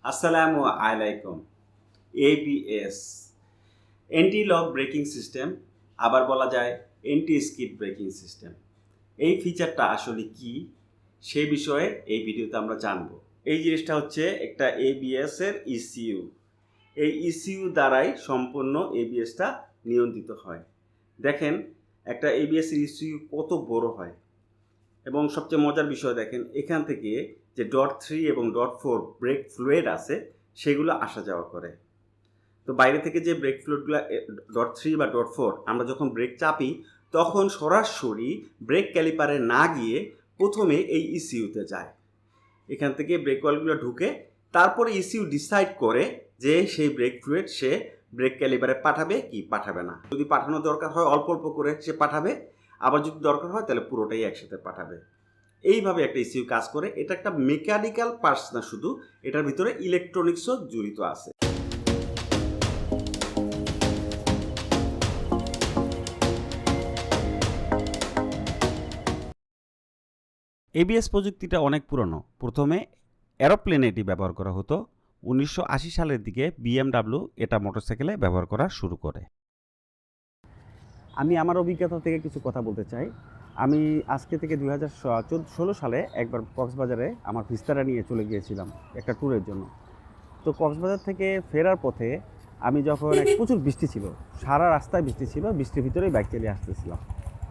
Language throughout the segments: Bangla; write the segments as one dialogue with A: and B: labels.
A: আসসালামু আলাইকুম। ABS anti lock braking system, আবার বলা যায় এন্টি স্কিড ব্রেকিং সিস্টেম। এই ফিচারটা আসলে কি সেই বিষয়ে এই ভিডিওতে আমরা জানব। এই জিনিসটা হচ্ছে একটা এবিএস এর ইসিইউ। এই ইসিইউ দ্বারাই সম্পূর্ণ এবিএসটা নিয়ন্ত্রিত হয়। দেখেন একটা এবিএস এর ইসিইউ কত বড় হয়, এবং সবচেয়ে মজার বিষয় দেখেন এখান থেকে যে .3 এবং .4 ব্রেক ফ্লুইড আছে সেগুলো আসা যাওয়া করে। তো বাইরে থেকে যে ব্রেক ফ্লুইডগুলো .3 বা .4 আমরা যখন ব্রেক চাপি তখন সরাসরি ব্রেক ক্যালিপারে না গিয়ে প্রথমে এই ইসিইউতে যায়। এখান থেকে ব্রেক অয়েলগুলো ঢুকে তারপরে ইসিইউ ডিসাইড করে যে সেই ব্রেক ফ্লুইড সে ব্রেক ক্যালিপারে পাঠাবে কি পাঠাবে না। যদি পাঠানো দরকার হয় অল্প অল্প করে সে পাঠাবে, আবার যদি দরকার হয় তাহলে পুরোটাই একসাথে পাঠাবে। এইভাবে একটা ইসিইউ কাজ করে। এটা একটা মেকানিক্যাল পার্টস না, শুধু এটার ভিতরে ইলেকট্রনিক্সও জড়িত আছে।
B: এবিএস প্রযুক্তিটা অনেক পুরনো। প্রথমে এরোপ্লেনে এটি ব্যবহার করা হতো। 1980 সালের দিকে বিএমডাব্লিউ এটা মোটরসাইকেলে ব্যবহার করা শুরু করে। আমি আমার অভিজ্ঞতা থেকে কিছু কথা বলতে চাই। আমি আজকে থেকে 2016 সালে একবার কক্সবাজারে আমার ভিস্তারা নিয়ে চলে গিয়েছিলাম একটা ট্যুরের জন্য। তো কক্সবাজার থেকে ফেরার পথে আমি যখন প্রচুর বৃষ্টি ছিল, সারা রাস্তায় বৃষ্টি ছিল, বৃষ্টির ভিতরেই বাইক চালিয়ে আসতেছিলাম।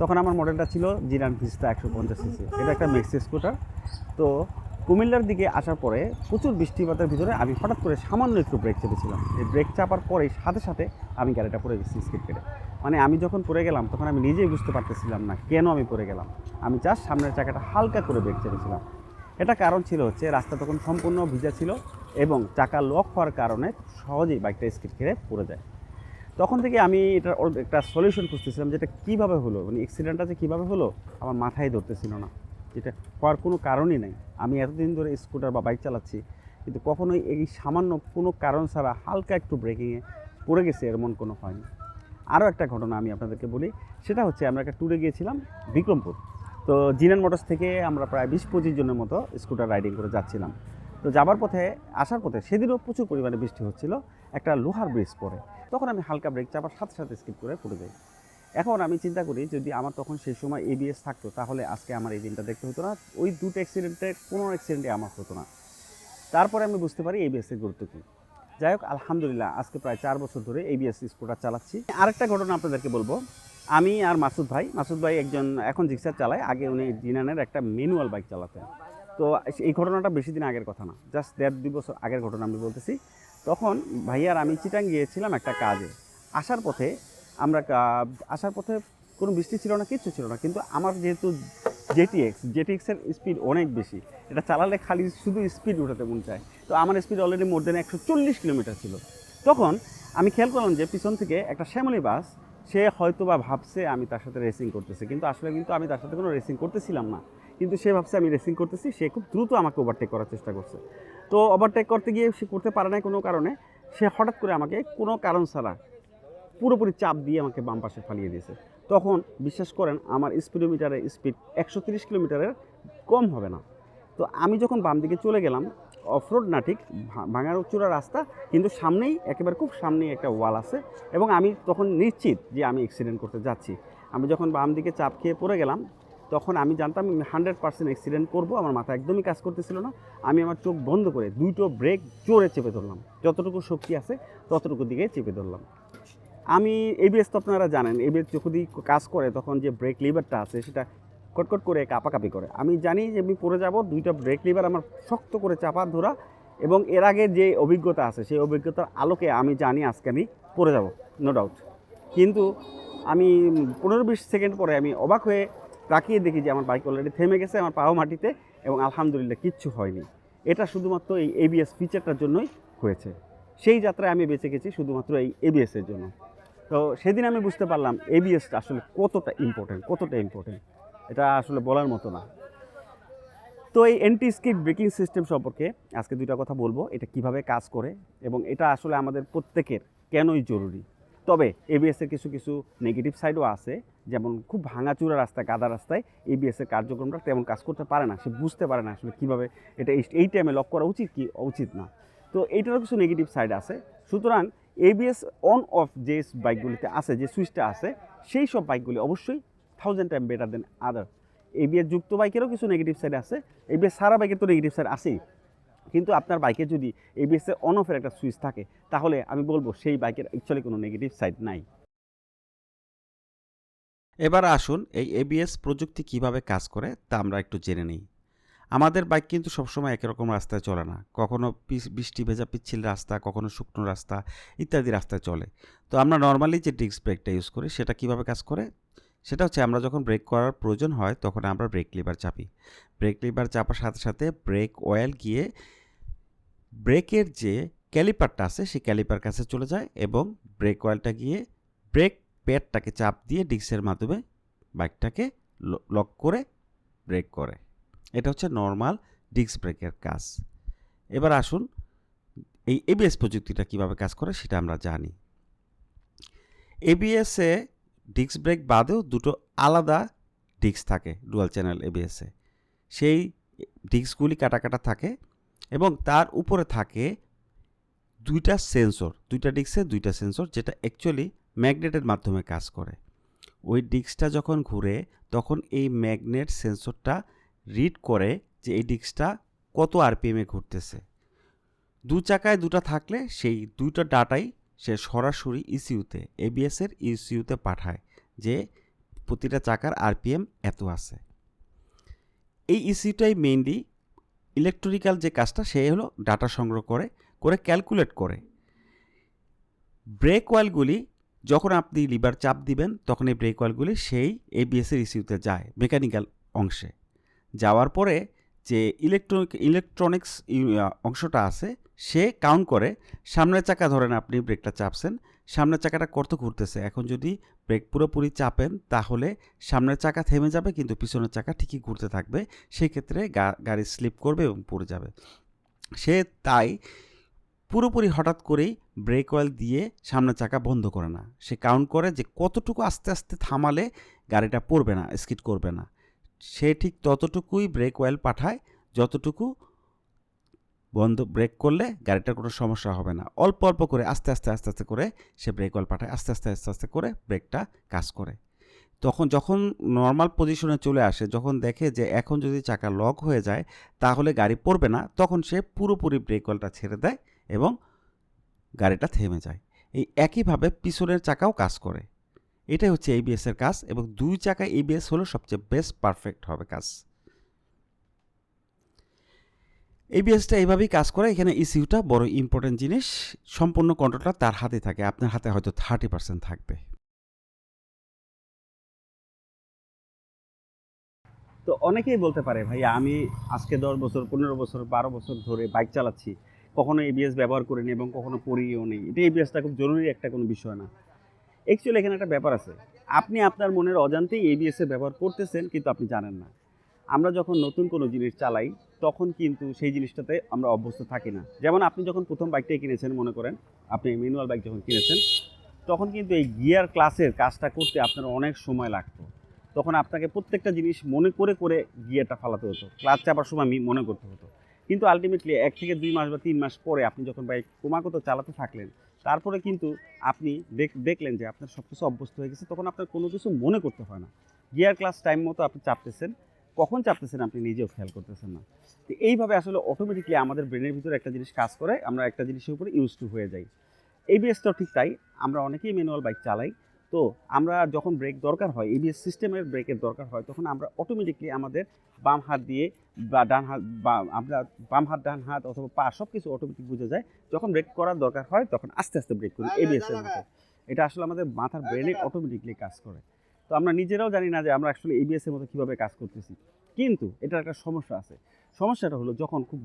B: তখন আমার মডেলটা ছিল জিরান ভিস্তা 150 সিসি। এটা একটা ম্যাক্সি স্কুটার। তো কুমিল্লার দিকে আসার পরে প্রচুর বৃষ্টিপাতের ভিতরে আমি হঠাৎ করে সামান্য একটু ব্রেক চেপেছিলাম। এই ব্রেক চাপার পরেই সাথে সাথে আমি গাড়িটা পড়ে গেছি স্কিড কেটে। মানে আমি যখন পড়ে গেলাম তখন আমি নিজেই বুঝতে পারতেছিলাম না কেন আমি পড়ে গেলাম। আমি জাস্ট সামনের চাকাটা হালকা করে ব্রেক চেপেছিলাম। এটা কারণ ছিল হচ্ছে রাস্তা তখন সম্পূর্ণ ভিজা ছিল এবং চাকা লক হওয়ার কারণে সহজেই বাইকটা স্কিড খেয়ে পড়ে যায়। তখন থেকে আমি এটার একটা সলিউশন খুঁজতেছিলাম, যেটা কীভাবে হলো, মানে অ্যাক্সিডেন্টটা যে কীভাবে হলো আমার মাথায় ধরতেছিল না। যেটা হওয়ার কোনো কারণই নাই। আমি এতদিন ধরে স্কুটার বা বাইক চালাচ্ছি, কিন্তু কখনোই এই সামান্য কোনো কারণ ছাড়া হালকা একটু ব্রেকিংয়ে পড়ে গেছে এমন কোনো হয়নি। আরও একটা ঘটনা আমি আপনাদেরকে বলি। সেটা হচ্ছে আমরা একটা ট্যুরে গিয়েছিলাম বিক্রমপুর। তো জিনান মোটরস থেকে আমরা প্রায় 20-25 জনের মতো স্কুটার রাইডিং করে যাচ্ছিলাম। তো যাবার পথে আসার পথে সেদিনও প্রচুর পরিমাণে বৃষ্টি হচ্ছিল। একটা লোহার ব্রিজ পড়ে, তখন আমি হালকা ব্রেক চাপার সাথে সাথে স্কিপ করে পড়ে যাই। এখন আমি চিন্তা করি যদি আমার তখন সেই সময় এবিএস থাকতো তাহলে আজকে আমার এই দিনটা দেখতে হতো না, ওই দুটো অ্যাক্সিডেন্টে কোনো অ্যাক্সিডেন্টে আমার হতো না। তারপরে আমি বুঝতে পারি এবিএসের গুরুত্ব কী। যাই হোক, আলহামদুলিল্লাহ আজকে প্রায় 4 বছর ধরে এবিএস স্কুটার চালাচ্ছি। আরেকটা ঘটনা আপনাদেরকে বলবো। আমি আর মাসুদ ভাই একজন এখন জিক্সার চালায়, আগে উনি জিনানের একটা ম্যানুয়াল বাইক চালাতেন। তো এই ঘটনাটা বেশি দিন আগের কথা না, জাস্ট 1.5-2 বছর আগের ঘটনা আমি বলতেছি। তখন ভাইয়ার আমি চিটাং গিয়েছিলাম একটা কাজে। আসার পথে কোনো বৃষ্টি ছিল না, কিচ্ছু ছিল না, কিন্তু আমার যেহেতু জেটিএক্সের স্পিড অনেক বেশি, এটা চালালে খালি শুধু স্পিড উঠাতে মন চায়। তো আমার স্পিড অলরেডি মোর দেন 140 কিলোমিটার ছিল। তখন আমি খেয়াল করলাম যে পিছন থেকে একটা শ্যামলী বাস, সে হয়তো বা ভাবছে আমি তার সাথে রেসিং করতেছি, কিন্তু আসলে আমি তার সাথে কোনো রেসিং করতেছিলাম না। কিন্তু সে ভাবছে আমি রেসিং করতেছি, সে খুব দ্রুত আমাকে ওভারটেক করার চেষ্টা করছে। তো ওভারটেক করতে গিয়ে সে করতে পারে না কোনো কারণে, সে হঠাৎ করে আমাকে কোনো কারণ ছাড়া পুরোপুরি চাপ দিয়ে আমাকে বাম পাশে ফালিয়ে দিয়েছে। তখন বিশ্বাস করেন আমার স্পিডোমিটারের স্পিড 130 কিলোমিটারের কম হবে না। তো আমি যখন বাম দিকে চলে গেলাম, অফরোড না ঠিক, ভাঙাচোরা রাস্তা, কিন্তু সামনেই একেবারে খুব সামনেই একটা ওয়াল আছে, এবং আমি তখন নিশ্চিত যে আমি অ্যাক্সিডেন্ট করতে যাচ্ছি। আমি যখন বাম দিকে চাপ খেয়ে পড়ে গেলাম তখন আমি জানতাম 100% অ্যাক্সিডেন্ট করবো। আমার মাথা একদমই কাজ করতেছিল না। আমি আমার চোখ বন্ধ করে দুটো ব্রেক জোরে চেপে ধরলাম, যতটুকু শক্তি আছে ততটুকু দিকে চেপে ধরলাম। আমি এবিএস তো আপনারা জানেন, এবিএস যখন কাজ করে তখন যে ব্রেক লিভারটা আছে সেটা কটকট করে কাঁপাকাঁপি করে। আমি জানি যে আমি পড়ে যাব, দুইটা ব্রেক লিভার আমার শক্ত করে চাপা ধরা, এবং এর আগে যে অভিজ্ঞতা আছে সেই অভিজ্ঞতার আলোকে আমি জানি আজকে আমি পড়ে যাব, নো ডাউট। কিন্তু আমি 15-20 সেকেন্ড পরে আমি অবাক হয়ে তাকিয়ে দেখি যে আমার বাইক অলরেডি থেমে গেছে, আমার পাও মাটিতে, এবং আলহামদুলিল্লাহ কিচ্ছু হয়নি। এটা শুধুমাত্র এই এবিএস ফিচারটার জন্যই হয়েছে। সেই যাত্রায় আমি বেঁচে গেছি শুধুমাত্র এই এবিএসের জন্য। তো সেদিন আমি বুঝতে পারলাম এবিএসটা আসলে কতটা ইম্পর্টেন্ট, এটা আসলে বলার মতো না। তো এই অ্যান্টি স্কিড ব্রেকিং সিস্টেম সম্পর্কে আজকে দুইটা কথা বলবো, এটা কিভাবে কাজ করে এবং এটা আসলে আমাদের প্রত্যেকের কেনই জরুরি। তবে এবিএসের কিছু কিছু নেগেটিভ সাইডও আছে, যেমন খুব ভাঙাচুরা রাস্তায়, কাদা রাস্তায় এবিএসের কার্যক্রমটা তেমন কাজ করতে পারে না, সে বুঝতে পারে না আসলে কীভাবে এটা এই টাইমে লক করা উচিত কি উচিত না। তো এইটারও কিছু নেগেটিভ সাইড আছে। সুতরাং এবিএস অন অফ যে বাইকগুলিতে আছে, যে সুইচটা আছে, সেই সব বাইকগুলি অবশ্যই 1000 টাইম বেটার দেন আদার। এবিএস যুক্ত বাইকেরও কিছু নেগেটিভ সাইড আছে, এবিএস সারা বাইকের তো নেগেটিভ সাইড আছেই, কিন্তু আপনার বাইকে যদি এবিএসের অন অফের একটা সুইচ থাকে তাহলে আমি বলবো সেই বাইকের অ্যাকচুয়ালি কোনো নেগেটিভ সাইড নাই।
A: এবার আসুন এই এবিএস প্রযুক্তি কিভাবে কাজ করে তা আমরা একটু জেনে নিই। আমাদের বাইক কিন্তু সবসময় একই রকম রাস্তায় চলে না, কখনো বৃষ্টি ভেজা পিচ্ছিল রাস্তা, কখনো শুকনো রাস্তা ইত্যাদি রাস্তায় চলে। তো আমরা নর্মালি যে ডিস্ক ব্রেকটা ইউজ করি সেটা কিভাবে কাজ করে, সেটা হচ্ছে আমরা যখন ব্রেক করার প্রয়োজন হয় তখন আমরা ব্রেক লিভার চাপি। ব্রেক লিভার চাপার সাথে সাথে ব্রেক অয়েল গিয়ে ব্রেকের যে ক্যালিপারটা আছে সেই ক্যালিপার কাছে চলে যায় এবং ব্রেক অয়েলটা গিয়ে ব্রেক প্যাডটাকে চাপ দিয়ে ডিস্কের মাধ্যমে বাইকটাকে লক করে ব্রেক করে। এটা হচ্ছে নর্মাল ডিস্ক ব্রেকের কাজ। এবার আসুন এই এবিএস প্রযুক্তিটা কিভাবে কাজ করে সেটা আমরা জানি। এবিএসে ডিস্ক ব্রেক বাদেও দুটো আলাদা ডিস্ক থাকে ডুয়াল চ্যানেল এবিএসে। সেই ডিস্কগুলি কাটা কাটা থাকে এবং তার উপরে থাকে দুইটা সেন্সর, দুইটা ডিস্কে দুইটা সেন্সর, যেটা অ্যাকচুয়ালি ম্যাগনেটের মাধ্যমে কাজ করে। ওই ডিস্কটা যখন ঘুরে তখন এই ম্যাগনেট সেন্সরটা রিড করে যে এই ডিস্কটা কত আরপিএমে ঘুরতেছে। দু চাকায় দুটা থাকলে সেই দুইটা ডাটাই সে সরাসরি ইসিউতে, এবিএসের ইসিউতে পাঠায় যে প্রতিটা চাকার আরপিএম এত আছে। এই ইসিউটাই মেইনলি ইলেকট্রিক্যাল যে কাজটা সে হলো ডাটা সংগ্রহ করে করে ক্যালকুলেট করে। ব্রেক অয়েলগুলি যখন আপনি লিভার চাপ দিবেন তখন এই ব্রেক অয়েলগুলি সেই এবিএসের ইসিউতে যায় মেকানিক্যাল অংশে। যাওয়ার পরে যে ইলেকট্রনিক্স অংশটা আছে সে কাউন্ট করে সামনের চাকা, ধরেন আপনি ব্রেকটা চাপছেন, সামনের চাকাটা কত ঘুরতেছে। এখন যদি ব্রেক পুরোপুরি চাপেন তাহলে সামনের চাকা থেমে যাবে কিন্তু পিছনের চাকা ঠিকই ঘুরতে থাকবে, সেই ক্ষেত্রে গাড়ি স্লিপ করবে এবং পড়ে যাবে। সে তাই পুরোপুরি হঠাৎ করেই ব্রেক অয়েল দিয়ে সামনের চাকা বন্ধ করে না, সে কাউন্ট করে যে কতটুকু আস্তে আস্তে থামালে গাড়িটা পড়বে না, স্কিড করবে না। সে ঠিক ততটুকুই ব্রেক অয়েল পাঠায় যতটুকু বন্ধ ব্রেক করলে গাড়িটার কোনো সমস্যা হবে না। অল্প অল্প করে আস্তে আস্তে আস্তে আস্তে করে সে ব্রেক অয়েল পাঠায়, আস্তে আস্তে আস্তে আস্তে করে ব্রেকটা কাজ করে। তখন যখন নর্মাল পজিশনে চলে আসে, যখন দেখে যে এখন যদি চাকা লক হয়ে যায় তাহলে গাড়ি পড়বে না, তখন সে পুরোপুরি ব্রেক অয়েলটা ছেড়ে দেয় এবং গাড়িটা থেমে যায়। এই একইভাবে পিছনের চাকাও কাজ করে। এটাই হচ্ছে এবিএসের কাজ এবং দুই চাকায় এবিএস হলো সবচেয়ে বেস্ট পারফেক্ট হবে কাজ। এবিএসটা এইভাবেই কাজ করে। এখানে ইসিউটা বড় ইম্পর্টেন্ট জিনিস, সম্পূর্ণ কন্ট্রোলটা তার হাতে থাকে, আপনার হাতে হয়তো 30% থাকবে।
B: তো অনেকেই বলতে পারে ভাই আমি আজকে 10 বছর 15 বছর 12 বছর ধরে বাইক চালাচ্ছি, কখনো এবিএস ব্যবহার করিনি এবং কখনো করিও নেই, এটা এবিএসটা খুব জরুরি একটা কোনো বিষয় না। অ্যাকচুয়ালি এখানে একটা ব্যাপার আছে, আপনি আপনার মনের অজান্তেই এবিএসের ব্যবহার করতেছেন কিন্তু আপনি জানেন না। আমরা যখন নতুন কোনো জিনিস চালাই তখন কিন্তু সেই জিনিসটাতে আমরা অভ্যস্ত থাকি না। যেমন আপনি যখন প্রথম বাইকটাই কিনেছেন, মনে করেন আপনি ম্যানুয়াল বাইক যখন কিনেছেন তখন কিন্তু এই গিয়ার ক্লাসের কাজটা করতে আপনার অনেক সময় লাগতো। তখন আপনাকে প্রত্যেকটা জিনিস মনে করে করে গিয়ারটা ফালাতে হতো, ক্লাচ চাপার সময় মনে করতে হতো। কিন্তু আলটিমেটলি 1 থেকে 2 মাস বা 3 মাস পরে আপনি যখন বাইক ক্রমাগত চালাতে থাকলেন তারপরে কিন্তু আপনি দেখলেন যে আপনার সব কিছু অভ্যস্ত হয়ে গেছে, তখন আপনার কোনো কিছু মনে করতে হয় না। গিয়ার ক্লাস টাইম মতো আপনি চাপতেছেন, কখন চাপতেছেন আপনি নিজেও খেয়াল করতেছেন না। তো এইভাবে আসলে অটোমেটিকলি আমাদের ব্রেনের ভিতরে একটা জিনিস কাজ করে, আমরা একটা জিনিসের উপরে ইউজ টু হয়ে যাই। এবিএসটাও ঠিক তাই, আমরা অনেকেই ম্যানুয়াল বাইক চালাই, তো আমরা যখন ব্রেক দরকার হয়, এবিএস সিস্টেমের ব্রেকের দরকার হয়, তখন আমরা অটোমেটিকলি আমাদের বাম হাত দিয়ে বা ডান হাত, বা আমরা বাম হাত ডান হাত অথবা পা সব কিছু অটোমেটিক বুঝে যায়। যখন ব্রেক করার দরকার হয় তখন আস্তে আস্তে ব্রেক করি এবিএসের মতো। এটা আসলে আমাদের মাথার ব্রেনে অটোমেটিকলি কাজ করে। তো আমরা নিজেরাও জানি না যে আমরা আসলে এবিএসের মতো কীভাবে কাজ করতেছি। কিন্তু এটার একটা সমস্যা আছে। সমস্যাটা হলো যখন খুব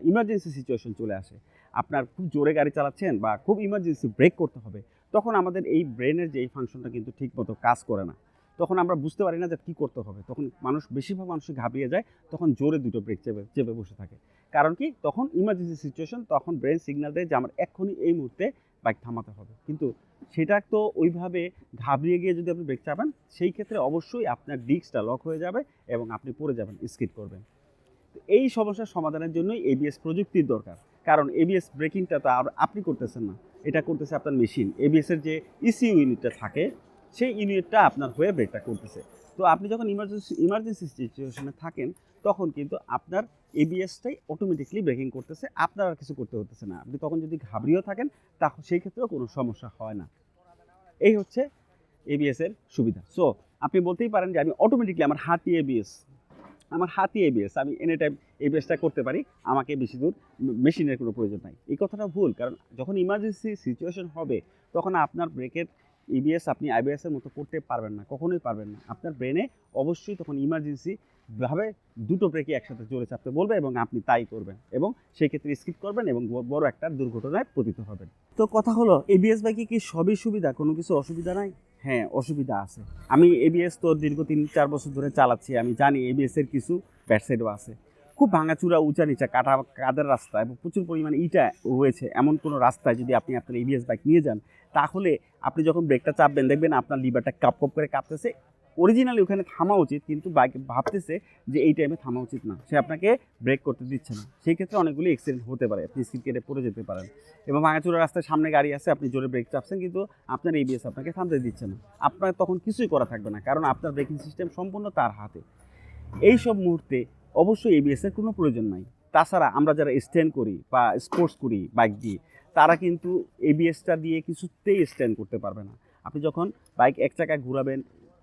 B: ইমার্জেন্সি সিচুয়েশন চলে আসে, আপনার খুব জোরে গাড়ি চালাচ্ছেন বা খুব ইমার্জেন্সি ব্রেক করতে হবে, তখন আমাদের এই ব্রেনের যে এই ফাংশনটা কিন্তু ঠিকমতো কাজ করে না। তখন আমরা বুঝতে পারি না যে কী করতে হবে। তখন বেশিরভাগ মানুষ ঘাবড়িয়ে যায়, তখন জোরে দুটো ব্রেক চেপে বসে থাকে। কারণ কি, তখন ইমার্জেন্সি সিচুয়েশন, তখন ব্রেন সিগন্যাল দেয় যে আমার এক্ষুনি এই মুহূর্তে বাইক থামাতে হবে। কিন্তু সেটা তো ওইভাবে ঘাবড়িয়ে গিয়ে যদি আপনি ব্রেক চাপান, সেই ক্ষেত্রে অবশ্যই আপনার ডিস্কটা লক হয়ে যাবে এবং আপনি পড়ে যাবেন, স্কিড করবেন। এই সমস্যার সমাধানের জন্যই এবিএস প্রযুক্তির দরকার। কারণ এবিএস ব্রেকিংটা তো আর আপনি করতেছেন না, এটা করতেছে আপনার মেশিন। এবিএসের যে ইসিইউ ইউনিটটা থাকে সেই ইউনিটটা আপনার হয়ে ব্রেকটা করতেছে। তো আপনি যখন ইমার্জেন্সি সিচুয়েশনে থাকেন তখন কিন্তু আপনার এবিএসটাই অটোমেটিকলি ব্রেকিং করতেছে, আপনার আর কিছু করতে হতেছে না। আপনি তখন যদি ঘাবড়িয়েও থাকেন তখন সেই ক্ষেত্রেও কোনো সমস্যা হয় না। এই হচ্ছে এবিএসের সুবিধা। সো আপনি বলতেই পারেন যে আমি অটোমেটিকলি আমার হাতি এবিএস আমি এনি টাইম এবিএসটা করতে পারি, আমাকে বেশি দূর মেশিনের কোনো প্রয়োজন নাই। এই কথাটা ভুল, কারণ যখন ইমার্জেন্সি সিচুয়েশন হবে তখন আপনার ব্রেকের ইবিএস আপনি আইবিএসের মতো করতে পারবেন না, কখনোই পারবেন না। আপনার ব্রেনে অবশ্যই তখন ইমার্জেন্সিভাবে দুটো ব্রেকই একসাথে জোরে চাপতে বলবে এবং আপনি তাই করবেন এবং সেই ক্ষেত্রে স্কিপ করবেন এবং বড় একটা দুর্ঘটনায় পতিত হবেন। তো কথা হলো এবিএস বাইকে কি সবই সুবিধা, কোনো কিছু অসুবিধা নাই? হ্যাঁ, অসুবিধা আছে। আমি এবিএস তো দীর্ঘ 3-4 বছর ধরে চালাচ্ছি, আমি জানি এবিএসের কিছু ব্যাড সাইডও আছে। খুব ভাঙাচুরা, উঁচা নিচা, কাদার রাস্তা এবং প্রচুর পরিমাণে ইটা রয়েছে এমন কোনো রাস্তায় যদি আপনি আপনার এবিএস বাইক নিয়ে যান, তাহলে আপনি যখন ব্রেকটা চাপবেন দেখবেন আপনার লিভারটা কাপ করে কাঁপতেছে। অরিজিনালি ওখানে থামা উচিত, কিন্তু বাইক ভাবতেছে যে এই টাইমে থামা উচিত না, সে আপনাকে ব্রেক করতে দিচ্ছে না। সেই ক্ষেত্রে অনেকগুলি অ্যাক্সিডেন্ট হতে পারে, আপনি স্কিড কেটে পড়ে যেতে পারেন। এবং ভাঙাচুরা রাস্তায় সামনে গাড়ি আছে, আপনি জোরে ব্রেক চাপছেন কিন্তু আপনার এবিএস আপনাকে থামতে দিচ্ছে না, আপনার তখন কিছুই করা থাকবে না, কারণ আপনার ব্রেকিং সিস্টেম সম্পূর্ণ তার হাতে। এই সব মুহূর্তে অবশ্যই এবিএসের কোনো প্রয়োজন নাই। তাছাড়া আমরা যারা স্ট্যান্ড করি বা স্পোর্টস করি বাইক দিয়ে, তারা কিন্তু এবিএসটা দিয়ে কিছুতেই স্ট্যান্ড করতে পারবে না। আপনি যখন বাইক এক চাকায় ঘুরাবেন,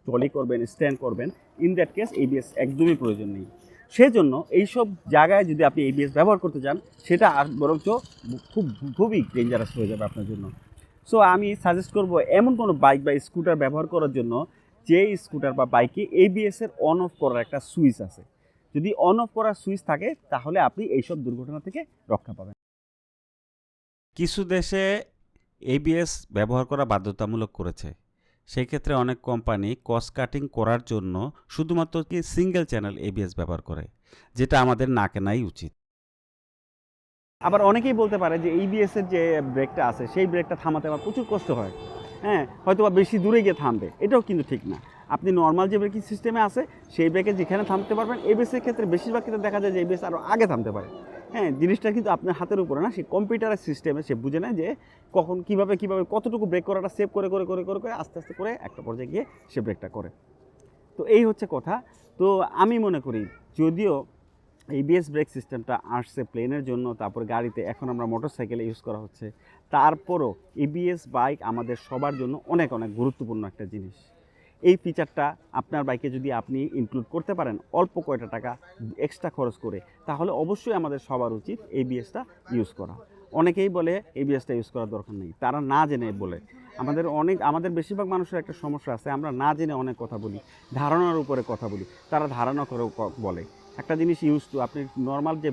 B: ট্রলি করবেন, স্ট্যান্ড করবেন, ইন দ্যাট কেস এবিএস একদমই প্রয়োজন নেই। সেজন্য এইসব জায়গায় যদি আপনি এবিএস ব্যবহার করতে যান, সেটা আর বরঞ্চ খুবই ডেঞ্জারাস হয়ে যাবে আপনার জন্য। সো আমি সাজেস্ট করব এমন কোনো বাইক বা স্কুটার ব্যবহার করার জন্য যে স্কুটার বা বাইকে এবিএসের অন অফ করার একটা সুইচ আছে। যদি অন অফ করার সুইচ থাকে তাহলে আপনি এইসব দুর্ঘটনা থেকে রক্ষা পাবেন।
C: কিছু দেশে এবিএস ব্যবহার করা বাধ্যতামূলক করেছে। সেই ক্ষেত্রে অনেক কোম্পানি কস্ট কাটিং করার জন্য শুধুমাত্র কি সিঙ্গেল চ্যানেল এবিএস ব্যবহার করে, যেটা আমাদের না কেনাই উচিত।
B: আবার অনেকেই বলতে পারে যে এবিএসের যে ব্রেকটা আছে সেই ব্রেকটা থামাতে আমার প্রচুর কষ্ট হয়, হ্যাঁ, হয়তো বা বেশি দূরে গিয়ে থামবে। এটাও কিন্তু ঠিক না। আপনি নর্মাল যে ব্রেকিং সিস্টেমে আছে সেই ব্রেকে যেখানে থামতে পারবেন, এবিএসের ক্ষেত্রে বেশিরভাগ ক্ষেত্রে দেখা যায় যে এবিএস আরও আগে থামতে পারে। হ্যাঁ, জিনিসটা কিন্তু আপনার হাতের উপরে না, সেই কম্পিউটারের সিস্টেমে সে বুঝে নেয় যে কখন কীভাবে কতটুকু ব্রেক করাটা সেভ করে আস্তে আস্তে করে একটা পর্যায়ে গিয়ে সে ব্রেকটা করে। তো এই হচ্ছে কথা। তো আমি মনে করি যদিও এবিএস ব্রেক সিস্টেমটা আসছে প্লেনের জন্য, তারপরে গাড়িতে, এখন আমরা মোটরসাইকেলে ইউজ করা হচ্ছে, তারপরও এবিএস বাইক আমাদের সবার জন্য অনেক গুরুত্বপূর্ণ একটা জিনিস। এই ফিচারটা আপনার বাইকে যদি আপনি ইনক্লুড করতে পারেন অল্প কয়টা টাকা এক্সট্রা খরচ করে, তাহলে অবশ্যই আমাদের সবার উচিত এবিএসটা ইউজ করা। অনেকেই বলে এবিএসটা ইউজ করার দরকার নেই, তারা না জেনে বলে। আমাদের বেশিরভাগ মানুষের একটা সমস্যা আছে, আমরা না জেনে অনেক কথা বলি, ধারণার উপরে কথা বলি, তারা ধারণা করেও বলে। একটা জিনিস ইউজ টু, আপনি নর্মাল যে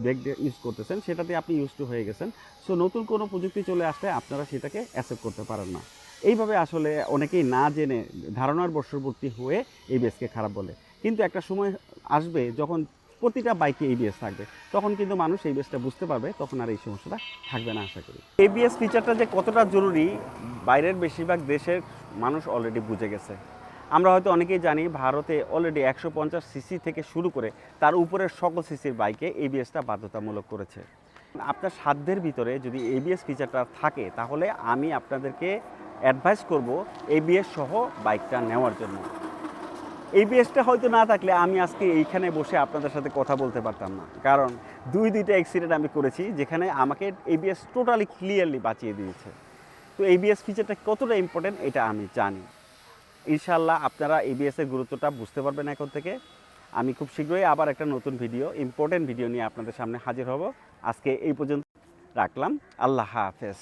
B: ব্রেক ইউজ করতেছেন সেটাতে আপনি ইউজ টু হয়ে গেছেন। সো নতুন কোনো প্রযুক্তি চলে আসলে আপনারা সেটাকে অ্যাকসেপ্ট করতে পারেন না। এইভাবে আসলে অনেকেই না জেনে ধারণার বশবর্তী হয়ে এবিএসকে খারাপ বলে। কিন্তু একটা সময় আসবে যখন প্রতিটা বাইকে এবিএস থাকবে, তখন কিন্তু মানুষ এবিএসটা বুঝতে পারবে, তখন আর এই সমস্যাটা থাকবে না আশা করি। এবিএস ফিচারটা যে কতটা জরুরি বাইরের বেশিরভাগ দেশের মানুষ অলরেডি বুঝে গেছে। আমরা হয়তো অনেকেই জানি ভারতে অলরেডি 150 সিসি থেকে শুরু করে তার উপরের সকল সিসির বাইকে এবিএসটা বাধ্যতামূলক করেছে। আপনার সাধ্যের ভিতরে যদি এবিএস ফিচারটা থাকে তাহলে আমি আপনাদেরকে অ্যাডভাইস করব এবিএস সহ বাইকটা নেওয়ার জন্য। এবিএসটা হয়তো না থাকলে আমি আজকে এইখানে বসে আপনাদের সাথে কথা বলতে পারতাম না, কারণ দুইটা অ্যাক্সিডেন্ট আমি করেছি যেখানে আমাকে এবিএস টোটালি ক্লিয়ারলি বাঁচিয়ে দিয়েছে। তো এবিএস ফিচারটা কতটা ইম্পর্টেন্ট এটা আমি জানি। ইনশাআল্লাহ আপনারা এবিএসের গুরুত্বটা বুঝতে পারবেন এখন থেকে। আমি খুব শীঘ্রই আবার একটা নতুন ইম্পর্টেন্ট ভিডিও নিয়ে আপনাদের সামনে হাজির হব। আজকে এই পর্যন্ত রাখলাম। আল্লাহ হাফেজ।